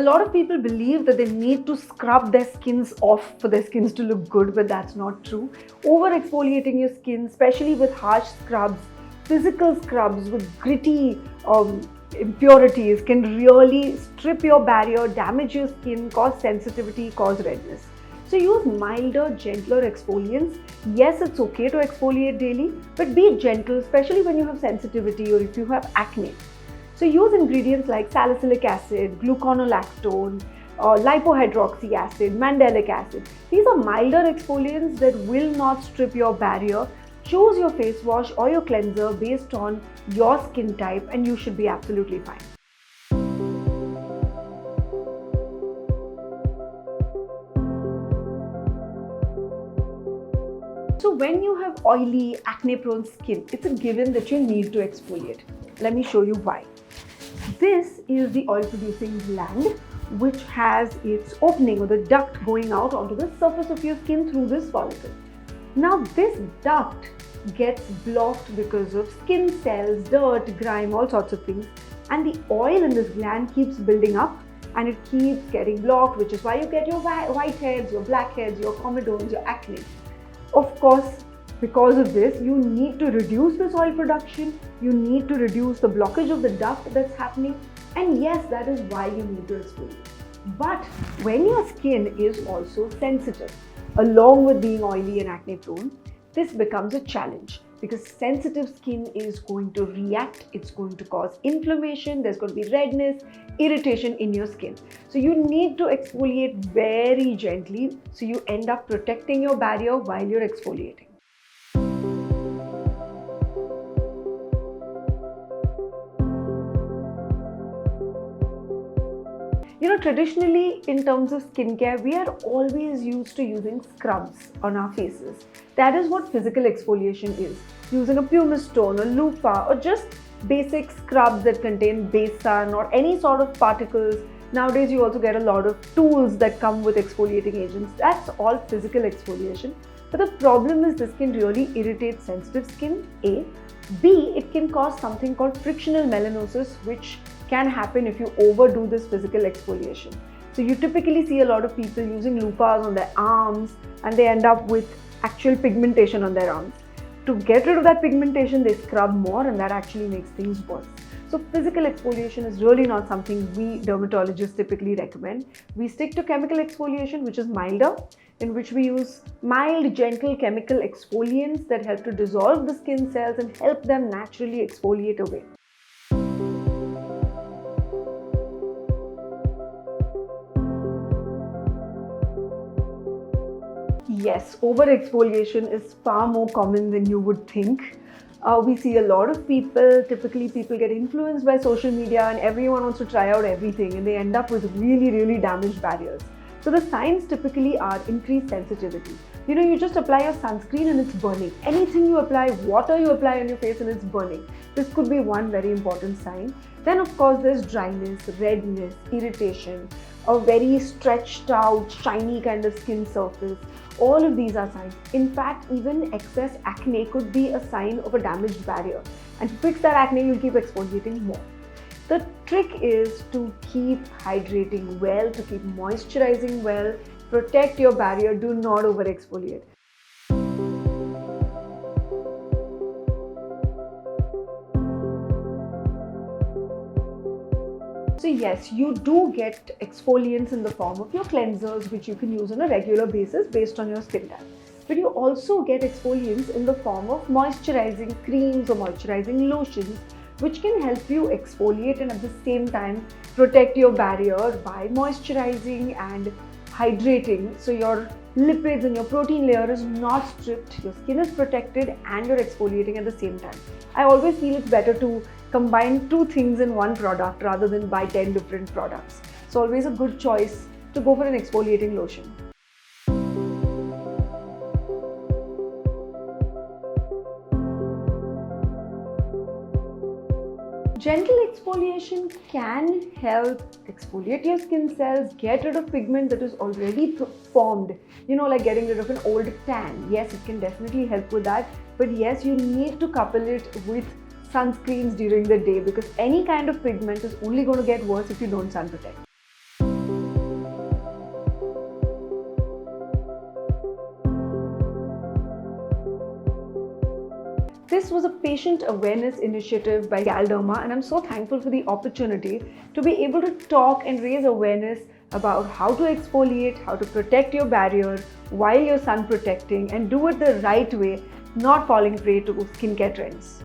A lot of people believe that they need to scrub their skins off for their skins to look good, but that's not true. Over exfoliating your skin, especially with harsh scrubs, physical scrubs with gritty impurities, can really strip your barrier, damage your skin, cause sensitivity, cause redness. So use milder, gentler exfoliants. Yes, it's okay to exfoliate daily, but be gentle, especially when you have sensitivity or if you have acne. So use ingredients like salicylic acid, gluconolactone, lipohydroxy acid, mandelic acid. These are milder exfoliants that will not strip your barrier. Choose your face wash or your cleanser based on your skin type and you should be absolutely fine. So when you have oily, acne-prone skin, it's a given that you need to exfoliate. Let me show you why. This is the oil-producing gland which has its opening or the duct going out onto the surface of your skin through this follicle. Now this duct gets blocked because of skin cells, dirt, grime, all sorts of things, and the oil in this gland keeps building up and it keeps getting blocked, which is why you get your whiteheads, your blackheads, your comedones, your acne. Of course, because of this, you need to reduce this oil production, you need to reduce the blockage of the duct that's happening, and yes, that is why you need to exfoliate. But when your skin is also sensitive, along with being oily and acne prone, this becomes a challenge because sensitive skin is going to react, it's going to cause inflammation, there's going to be redness, irritation in your skin. So you need to exfoliate very gently so you end up protecting your barrier while you're exfoliating. Traditionally, in terms of skincare, we are always used to using scrubs on our faces. That is what physical exfoliation is. Using a pumice stone or loofah or just basic scrubs that contain besan or any sort of particles. Nowadays, you also get a lot of tools that come with exfoliating agents. That's all physical exfoliation. But the problem is this can really irritate sensitive skin, A. B, it can cause something called frictional melanosis, which can happen if you overdo this physical exfoliation. So you typically see a lot of people using loofahs on their arms and they end up with actual pigmentation on their arms. To get rid of that pigmentation, they scrub more and that actually makes things worse. So physical exfoliation is really not something we dermatologists typically recommend. We stick to chemical exfoliation, which is milder, in which we use mild, gentle chemical exfoliants that help to dissolve the skin cells and help them naturally exfoliate away. Yes, over-exfoliation is far more common than you would think. We see a lot of typically people get influenced by social media and everyone wants to try out everything and they end up with really damaged barriers. So the signs typically are increased sensitivity. You just apply your sunscreen and it's burning. Anything you apply, water you apply on your face and it's burning. This could be one very important sign. Then of course there's dryness, redness, irritation, a very stretched out, shiny kind of skin surface. All of these are signs. In fact, even excess acne could be a sign of a damaged barrier. And to fix that acne, you'll keep exfoliating more. The trick is to keep hydrating well, to keep moisturizing well, protect your barrier, do not over exfoliate. So yes, you do get exfoliants in the form of your cleansers, which you can use on a regular basis based on your skin type. But you also get exfoliants in the form of moisturizing creams or moisturizing lotions, which can help you exfoliate and at the same time protect your barrier by moisturizing and hydrating. So your lipids and your protein layer is not stripped, your skin is protected and you're exfoliating at the same time. I always feel it's better to combine two things in one product rather than buy 10 different products. It's always a good choice to go for an exfoliating lotion. Gentle exfoliation can help exfoliate your skin cells, get rid of pigment that is already formed, like getting rid of an old tan. Yes, it can definitely help with that. But yes, you need to couple it with sunscreens during the day because any kind of pigment is only going to get worse if you don't sun protect. This was a patient awareness initiative by Galderma, and I'm so thankful for the opportunity to be able to talk and raise awareness about how to exfoliate, how to protect your barrier while you're sun protecting, and do it the right way, not falling prey to skincare trends.